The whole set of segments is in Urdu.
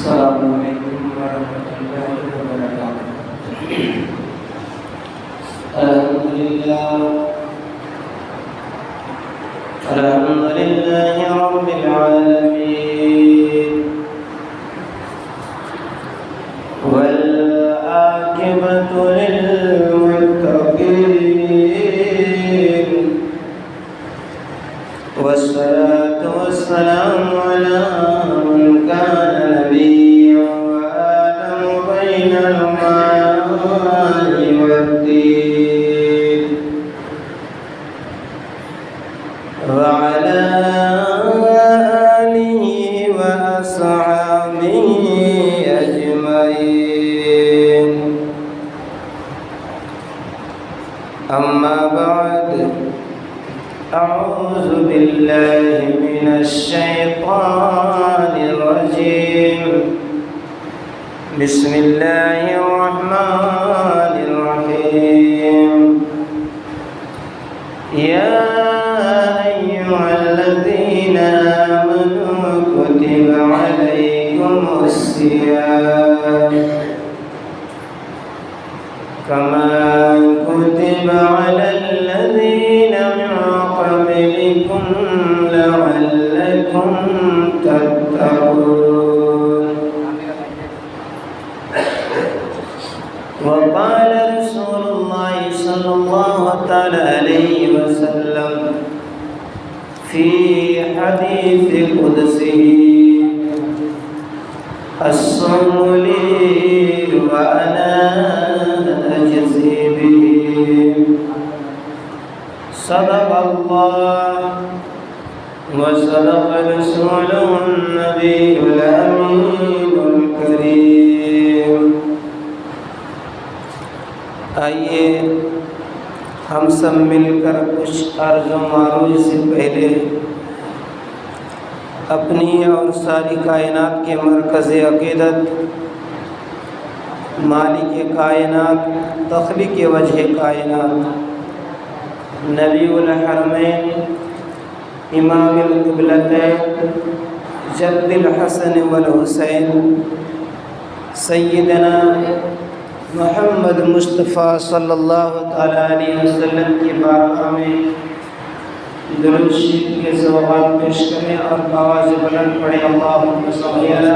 السلام علیکم ورحمۃ اللہ وبرکاتہ۔ الحمدللہ رب العالمین والعاقبۃ للمتقین والصلاة والسلام علی من کان نبیا وآدم بین الماء والطین وعلى آله وأصحابه أجمعين، أما بعد، أعوذ بالله من الشيطان الرجيم، بسم الله الرحمن الرحيم، يا أيها الذين آمنوا كتب عليكم الصيام كما كتب على الذين من قبلكم لعلكم تتقون. وقال رسول الله صلى الله عليه وسلم في حديث قدسه: الصوم لي وأنا أجزي به. صدق الله وصدق رسوله النبي الأمين الكريم. آئیے ہم سب مل کر کچھ عرض و معروض سے پہلے اپنی اور ساری کائنات کے مرکز عقیدت، مالک کائنات، تخلیق وجہ کائنات، نبی الحرمین، امام القبلتین، جد الحسن والحسین، سیدنا محمد مصطفیٰ صلی اللہ علیہ وسلم کی بارگاہ میں درود شریف کے سوغات پیش کریں اور آواز بلند پڑھیں: اللہم صلی علی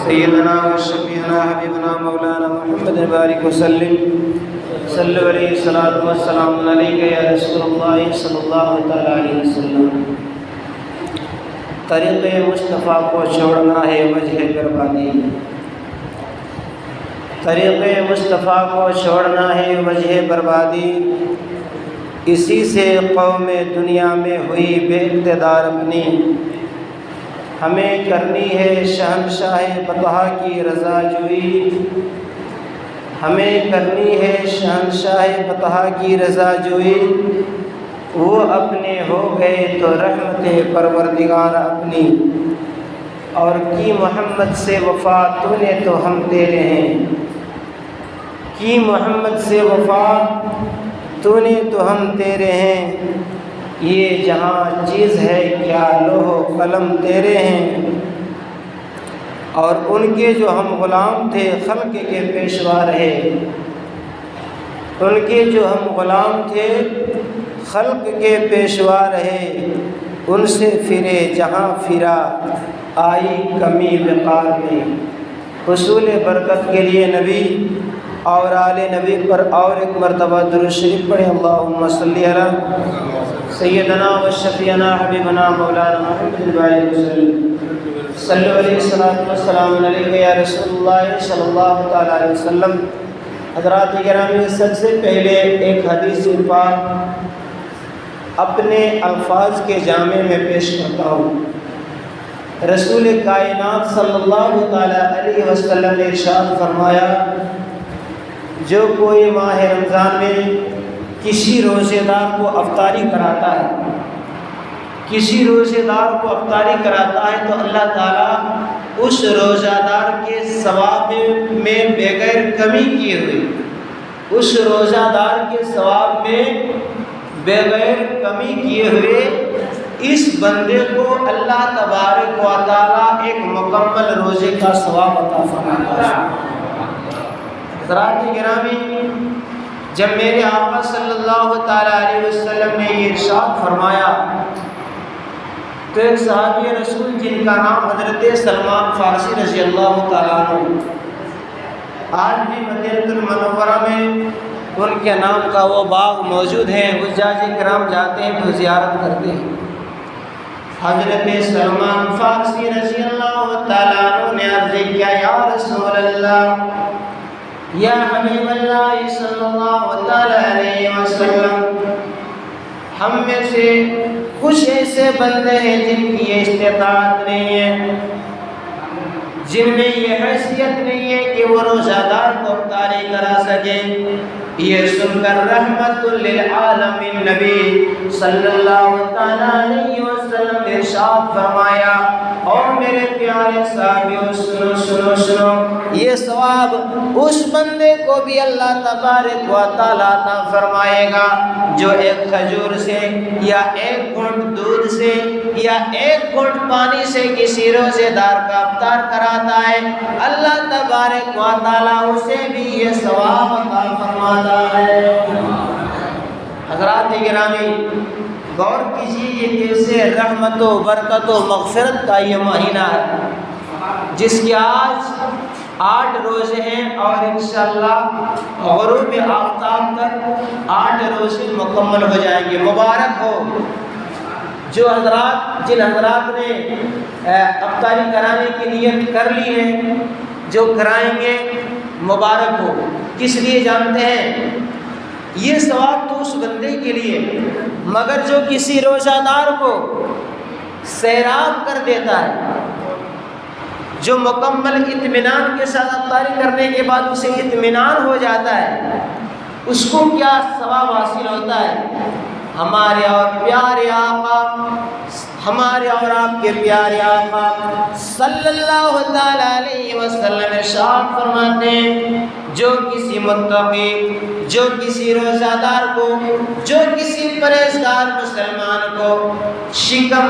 سیدنا و شفیعنا حبیبنا مولانا محمد بارک وسلم صلی علیہ الصلوۃ والسلام علیک یا رسول اللہ صلی اللہ علیہ وسلم. طریق مصطفیٰ کو چھوڑنا ہے وجہ بربادی، طریق مصطفیٰ کو چھوڑنا ہے وجہ بربادی. اسی سے قوم دنیا میں ہوئی بے اقتدار اپنی. ہمیں کرنی ہے شہنشاہ بطحا کی رضا جوئی، ہمیں کرنی ہے شہنشاہ بطحا کی رضا جوئی. وہ اپنے ہو گئے تو رحمت پروردگار اپنی، اور کی محمد سے وفا تو نے تو ہم تیرے ہیں. کی محمد سے وفا تو نے تو ہم تیرے ہیں. یہ جہاں چیز ہے کیا لوح و قلم تیرے ہیں. اور ان کے جو ہم غلام تھے خلق کے پیشوا رہے، ان کے جو ہم غلام تھے خلق کے پیشوا رہے. ان سے پھرے جہاں پھرا آئی کمی وقار میں. حصول برکت کے لیے نبی اور آل نبی پر اور ایک مرتبہ درود شریف پڑھیں: اللہم صلی علی سیدنا و شفیعنا حبیبنا مولانا محمد بارک وسلم صلی علیہ الصلوۃ والسلام علیک یا رسول اللہ صلی اللہ علیہ وسلم. حضرات گرامی، سب سے پہلے ایک حدیث پاک اپنے الفاظ کے جامع میں پیش کرتا ہوں. رسول کائنات صلی اللہ علیہ وسلم نے ارشاد فرمایا: جو کوئی ماہ رمضان میں کسی روزے دار کو افطاری کراتا ہے، کسی روزے دار کو افطاری کراتا ہے تو اللہ تعالیٰ اس روزہ دار کے ثواب میں بغیر کمی کیے ہوئے، اس روزہ دار کے ثواب میں بغیر کمی کیے ہوئے اس بندے کو اللہ تبارک و تعالیٰ ایک مکمل روزے کا ثواب عطا فرماتا ہے۔ حضرات گرامی، جب میرے آقا صلی اللہ تعالیٰ علیہ وسلم نے یہ ارشاد فرمایا تو ایک صحابی رسول جن کا نام حضرت سلمان فارسی رضی اللہ تعالیٰ عنہ، آج بھی مدینہ المنورہ میں ان کے نام کا وہ باغ موجود ہے، حجاج کرام جاتے ہیں تو زیارت کرتے ہیں۔ حضرت سلمان فارسی رضی اللہ تعالیٰ عنہ نے عرض کیا، یا رسول اللہ، یا حبیب اللہ صلی اللہ علیہ وسلم، ہم میں سے کچھ ایسے بندے ہیں جن کی یہ استطاعت نہیں ہے، جن میں یہ حیثیت نہیں ہے کہ وہ روزہ دار کو افطاری کرا سکیں۔ یہ سن کر رحمت للعالمین نبی صلی اللہ علیہ وسلم نے ارشاد فرمایا، اور میرے پیارے صحابیوں سنو سنو سنو، یہ ثواب اس بندے کو بھی اللہ تبارک و تعالیٰ عطا فرمائے گا جو ایک کھجور سے یا ایک گھونٹ دودھ سے یا ایک گھونٹ پانی سے کسی روزے دار کا افطار کراتا ہے، اللہ تبارک و تعالیٰ اسے بھی یہ ثواب عطا فرماتا ہے۔ حضرات گرامی، غور کیجیے یہ کیسے رحمت و برکت و مغفرت کا یہ مہینہ ہے، جس کے آج 8 روزے ہیں اور انشاءاللہ غروب آفتاب تک 8 روزے مکمل ہو جائیں گے۔ مبارک ہو جو حضرات، جن حضرات نے افطاری کرانے کی نیت کر لی ہے، جو کرائیں گے مبارک ہو۔ کس لیے جانتے ہیں؟ یہ ثواب تو اس بندے کے لیے، مگر جو کسی روزہ دار کو سیراب کر دیتا ہے، جو مکمل اطمینان کے ساتھ افطاری کرنے کے بعد اسے اطمینان ہو جاتا ہے، اس کو کیا ثواب حاصل ہوتا ہے؟ ہمارے اور پیارے آقا، ہمارے اور آپ کے پیارے آقا صلی اللہ تعالیٰ علیہ وسلم ارشاد فرماتے ہیں، جو کسی متقی، جو کسی روزہ دار کو، جو کسی پرہیزگار مسلمان کو شکم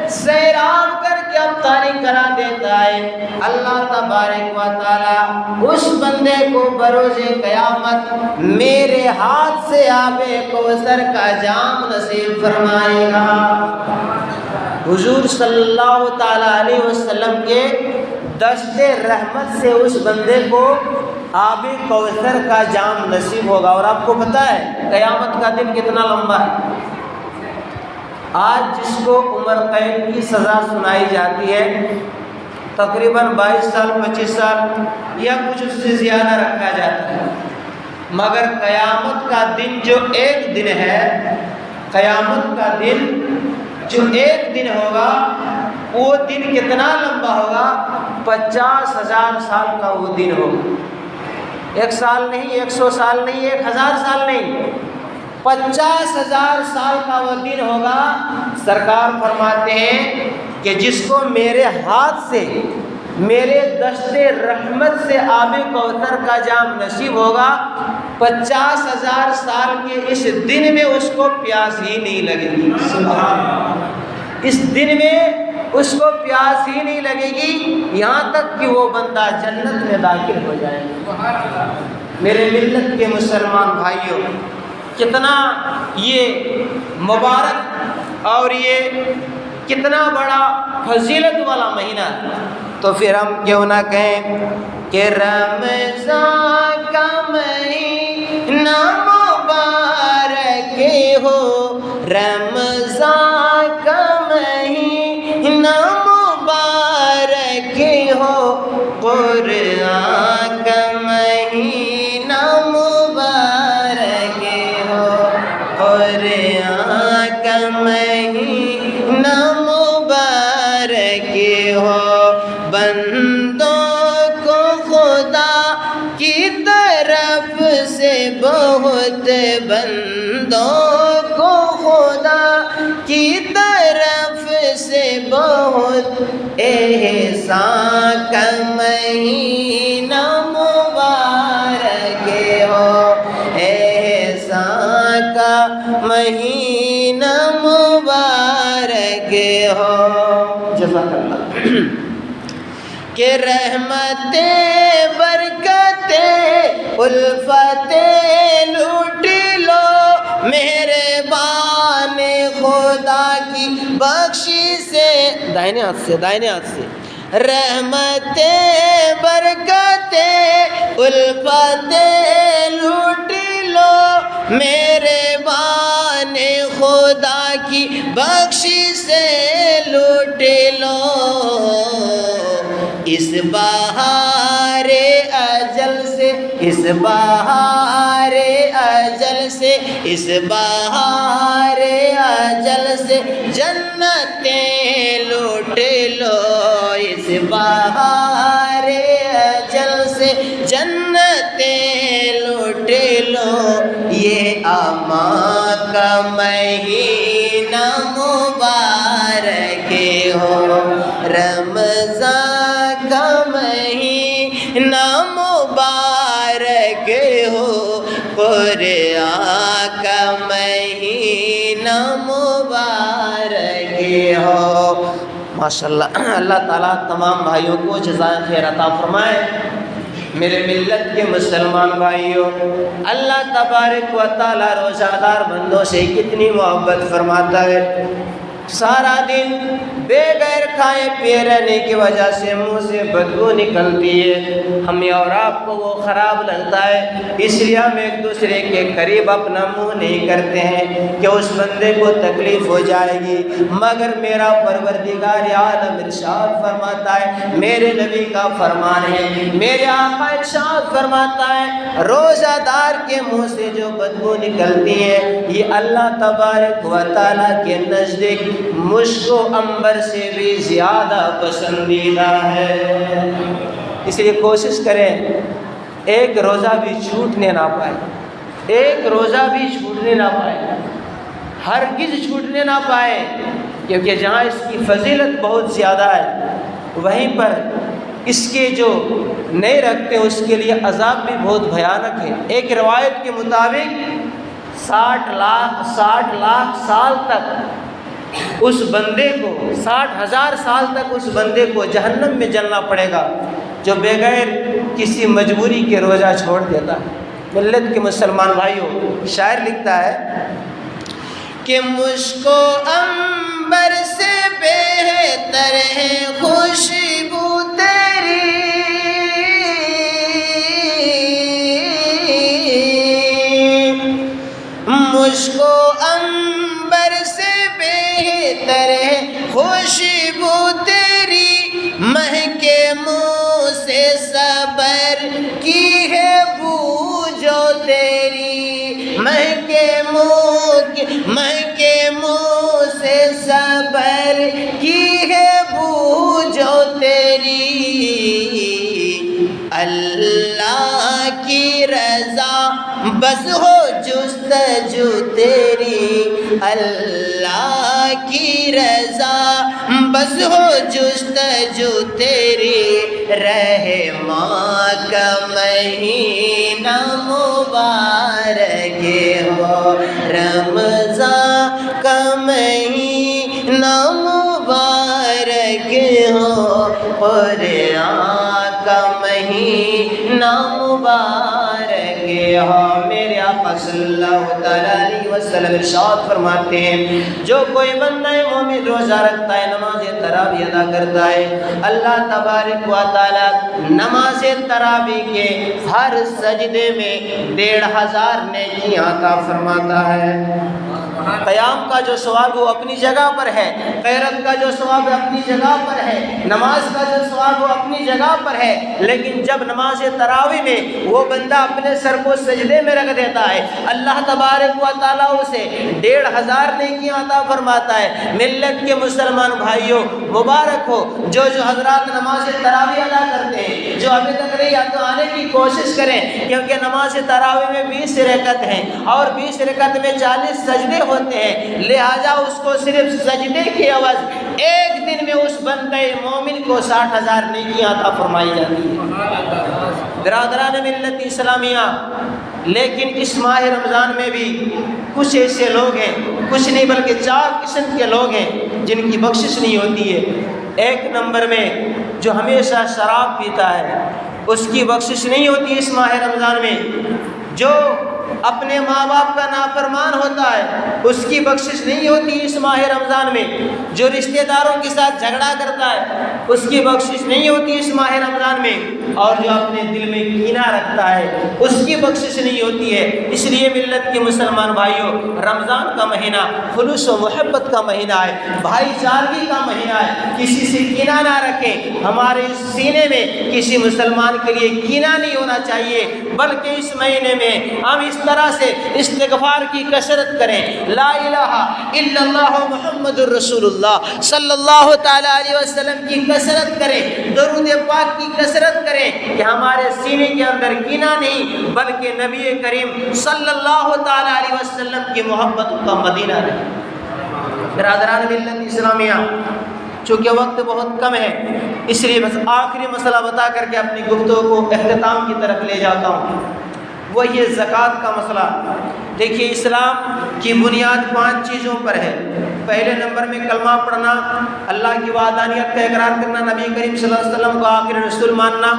سیراب کر کے افطاری کرا دیتا ہے، اللہ تبارک و تعالیٰ اس بندے کو بروز قیامت میرے ہاتھ سے آب کوثر کا جام نصیب فرمائے گا۔ حضور صلی اللہ تعالیٰ علیہ وسلم کے دست رحمت سے اس بندے کو آب کوثر کا جام نصیب ہوگا۔ اور آپ کو پتہ ہے قیامت کا دن کتنا لمبا ہے؟ آج جس کو عمر قید کی سزا سنائی جاتی ہے، تقریباً 22 سال 25 سال یا کچھ اس سے زیادہ رکھا جاتا ہے، مگر قیامت کا دن جو ایک دن ہے، قیامت کا دن جو ایک دن ہوگا، وہ دن کتنا لمبا ہوگا؟ 50,000 سال کا وہ دن ہوگا۔ 1 سال نہیں، 100 سال نہیں، 1000 سال نہیں، 50,000 سال کا وہ دن ہوگا۔ سرکار فرماتے ہیں کہ جس کو میرے ہاتھ سے، میرے دست رحمت سے آب کوثر کا جام نصیب ہوگا، 50,000 سال کے اس دن میں اس کو پیاس ہی نہیں لگے گی۔ سبحان اللہ، اس دن میں اس کو پیاس ہی نہیں لگے گی، یہاں تک کہ وہ بندہ جنت میں داخل ہو جائے گا۔ میرے ملت کے مسلمان بھائیوں، کتنا یہ مبارک اور یہ کتنا بڑا فضیلت والا مہینہ ہے۔ تو پھر ہم کیوں نہ کہیں کہ رمضان کا مہینہ مبارک ہو، رمضان کا مہینہ مبارک ہو، قرآن کا مہینہ مبارک ہو، قرآن کا مہینہ مبارک ہو، بندوں کو خدا کی طرف سے بہت، بندوں کو خدا کی طرف سے بہت احسان کا مہینہ مبارک ہو، احسان کا مہینہ مبارک کے ہو جزاک اللہ کہ رحمتیں برکتیں الفتیں لوٹ لو مہربان خدا کی بخشی سے دائنے ہاتھ سے رحمتیں برکتیں الفتیں لوٹ لو مہربان خدا کی بخشی سے لوٹ لو اس بہار اجل سے اس بہار اجل سے اس بہار اجل سے جنتیں لوٹ لو اس بہار اجل سے جنتیں لوٹ لو یہ اما کا مہینہ مبارک ہو رمضان کا مہینہ مبارک ہو قرآن کا مہینہ مبارک ہو ماشاءاللہ اللہ تعالیٰ تمام بھائیوں کو جزائے خیر عطا فرمائے میرے ملت کے مسلمان بھائیوں اللہ تبارک و تعالیٰ روزہ دار بندوں سے کتنی محبت فرماتا ہے سارا دن بے غیر کھائے پیے رہنے کی وجہ سے منہ سے بدبو نکلتی ہے ہمیں اور آپ کو وہ خراب لگتا ہے اس لیے ہم ایک دوسرے کے قریب اپنا منہ نہیں کرتے ہیں کہ اس بندے کو تکلیف ہو جائے گی مگر میرا پروردگار عالم ارشاد فرماتا ہے میرے نبی کا فرمان ہے میرے آقا ارشاد فرماتا ہے روزہ دار کے منہ سے جو بدبو نکلتی ہے یہ اللہ تبارک و تعالیٰ کے نزدیک مشک و عنبر سے بھی زیادہ پسندیدہ ہے اس لیے کوشش کریں ایک روزہ بھی چھوٹنے نہ پائے ایک روزہ بھی چھوٹنے نہ پائے ہرگز چھوٹنے نہ پائے کیونکہ جہاں اس کی فضیلت بہت زیادہ ہے وہیں پر اس کے جو نہیں رکھتے اس کے لیے عذاب بھی بہت بھیانک ہے ایک روایت کے مطابق 60 لاکھ سال تک اس بندے کو 60,000 سال تک اس بندے کو جہنم میں جلنا پڑے گا جو بغیر کسی مجبوری کے روزہ چھوڑ دیتا ہے ملت کے مسلمان بھائیوں شاعر لکھتا ہے کہ مشک و عنبر سے بہتر ہے خوشبو تیری مشک و عنبر سے بہتر ہے خوشبو تیری مہکے منہ سے صبر کی ہے بو جو تیری مہکے منہ سے صبر کی ہے بو جو تیری اللہ کی رضا بس ہو جستجو تیری اللہ کی رضا بس ہو جستجو تیری رحماں کا مہینہ مبارک ہو رمضان کا مہینہ مبارک ہو قرآن کا مہینہ مبارک ہو میرے آقا صلی اللہ علیہ وسلم ارشاد فرماتے ہیں جو کوئی بندہ مومن روزہ رکھتا ہے نماز تراویح ادا کرتا ہے اللہ تبارک و تعالی نماز تراویح کے ہر سجدے میں 1,500 نیکیاں عطا فرماتا ہے قیام کا جو ثواب وہ اپنی جگہ پر ہے قیرت کا جو ثواب اپنی جگہ پر ہے نماز کا جو ثواب وہ اپنی جگہ پر ہے لیکن جب نماز تراویح میں وہ بندہ اپنے سر کو سجدے میں رکھ دیتا ہے اللہ تبارک و تعالیٰ اسے 1,500 نیکیاں عطا فرماتا ہے ملت کے مسلمان بھائیوں مبارک ہو جو حضرات نماز تراویح ادا کرتے ہیں جو ابھی تک نہیں تو آنے کی کوشش کریں کیونکہ نماز تراویح میں 20 رکعت ہیں اور 20 رکعت میں 40 سجدے ہوتے ہیں لہٰذا اس کو صرف سجدے کی عوض ایک دن میں اس بندے مومن کو 60,000 نیکیاں عطا فرمائی جاتی ہیں برادران ملت اسلامیہ لیکن اس ماہ رمضان میں بھی کچھ ایسے لوگ ہیں، کچھ نہیں بلکہ 4 قسم کے لوگ ہیں جن کی بخشش نہیں ہوتی ہے۔ 1 نمبر میں جو ہمیشہ شراب پیتا ہے، اس کی بخشش نہیں ہوتی اس ماہ رمضان میں۔ جو اپنے ماں باپ کا نافرمان ہوتا ہے، اس کی بخشش نہیں ہوتی اس ماہ رمضان میں۔ جو رشتہ داروں کے ساتھ جھگڑا کرتا ہے، اس کی بخشش نہیں ہوتی اس ماہ رمضان میں۔ اور جو اپنے دل میں کینہ رکھتا ہے، اس کی بخشش نہیں ہوتی ہے۔ اس لیے ملت کے مسلمان بھائیوں، رمضان کا مہینہ خلوص و محبت کا مہینہ ہے، بھائی چارگی کا مہینہ ہے۔ کسی سے کینہ نہ رکھیں، ہمارے سینے میں کسی مسلمان کے لیے کینہ نہیں ہونا چاہیے، بلکہ اس مہینے میں ہم اس طرح سے استغفار کی کثرت کریں، لا الہ الا اللہ محمد الرسول اللہ صلی اللہ تعالی علیہ وسلم کی کثرت کریں، درود پاک کی کثرت کریں کہ ہمارے سینے کے اندر کینہ نہیں بلکہ نبی کریم صلی اللہ تعالی علیہ وسلم کی محبت کا مدینہ رہے۔ برادران ملت اسلامیہ، چونکہ وقت بہت کم ہے، اس لیے بس آخری مسئلہ بتا کر کے اپنی گفتگو کو اختتام کی طرف لے جاتا ہوں، وہ یہ زکوٰۃ کا مسئلہ۔ دیکھیے، اسلام کی بنیاد 5 چیزوں پر ہے۔ پہلے نمبر میں کلمہ پڑھنا، اللہ کی وحدانیت کا اقرار کرنا، نبی کریم صلی اللہ علیہ وسلم کو آخری رسول ماننا،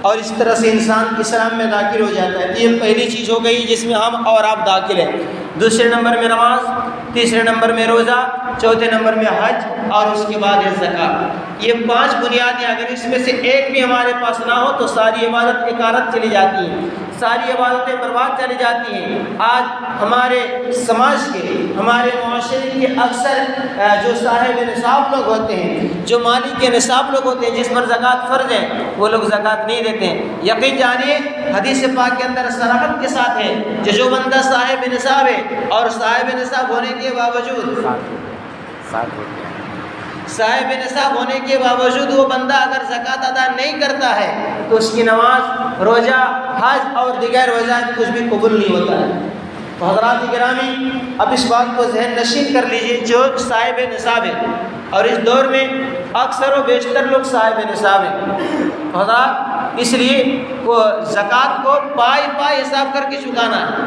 اور اس طرح سے انسان اسلام میں داخل ہو جاتا ہے۔ یہ پہلی چیز ہو گئی جس میں ہم اور آپ داخل ہیں۔ دوسرے نمبر میں نماز، تیسرے نمبر میں روزہ، چوتھے نمبر میں حج، اور اس کے بعد ہے زکوٰۃ۔ یہ 5 بنیادیں، اگر اس میں سے ایک بھی ہمارے پاس نہ ہو تو ساری عبادت اکارت چلی جاتی ہیں، ساری عبادتیں برباد چلی جاتی ہیں۔ آج ہمارے سماج کے، ہمارے معاشرے کے اکثر جو صاحب نصاب لوگ ہوتے ہیں، جو مالک کے نصاب لوگ ہوتے ہیں، جس پر زکوٰۃ فرض ہے، وہ لوگ زکوٰۃ نہیں دیتے ہیں۔ یقین جانیے، حدیث پاک کے اندر صراحت کے ساتھ ہے کہ جو بندہ صاحب نصاب ہے اور صاحب نصاب ہونے کے باوجود صاحب نصاب ہونے کے باوجود وہ بندہ اگر زکوٰۃ ادا نہیں کرتا ہے تو اس کی نماز، روزہ، حج اور دیگر وظائف کچھ بھی قبول نہیں ہوتا ہے۔ تو حضرات گرامی، اب اس بات کو ذہن نشین کر لیجئے، جو صاحب نصاب ہے، اور اس دور میں اکثر و بیشتر لوگ صاحب نصاب ہیں، حضرات اس لیے وہ زکوٰۃ کو پائی حساب کر کے چکانا ہے۔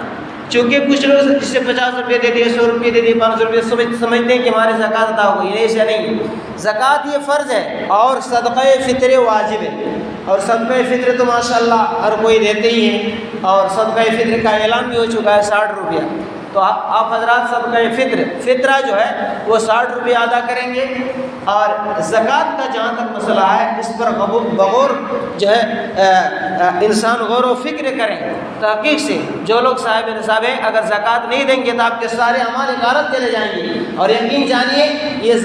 چونکہ کچھ لوگ جس سے 50 روپے دے دیے، 100 روپے دے دیے، 500 روپے سمجھتے ہیں کہ ہمارے زکوٰۃ ادا ہو گئی۔ ایسا نہیں، زکوٰۃ یہ فرض ہے اور صدقہ فطر واجب ہے، اور صدقہ فطر تو ماشاءاللہ ہر کوئی دیتے ہی ہے، اور صدقہ فطر کا اعلان بھی ہو چکا ہے 60 روپیہ۔ تو آپ حضرات صدقہ فطرہ جو ہے وہ 60 روپے ادا کریں گے، اور زکوٰۃ کا جہاں تک مسئلہ ہے اس پر بغور جو ہے انسان غور و فکر کریں تحقیق سے۔ جو لوگ صاحب نصاب ہیں، اگر زکوٰۃ نہیں دیں گے تو آپ کے سارے اعمال غارت چلے جائیں گے، اور یقین جانیے یہ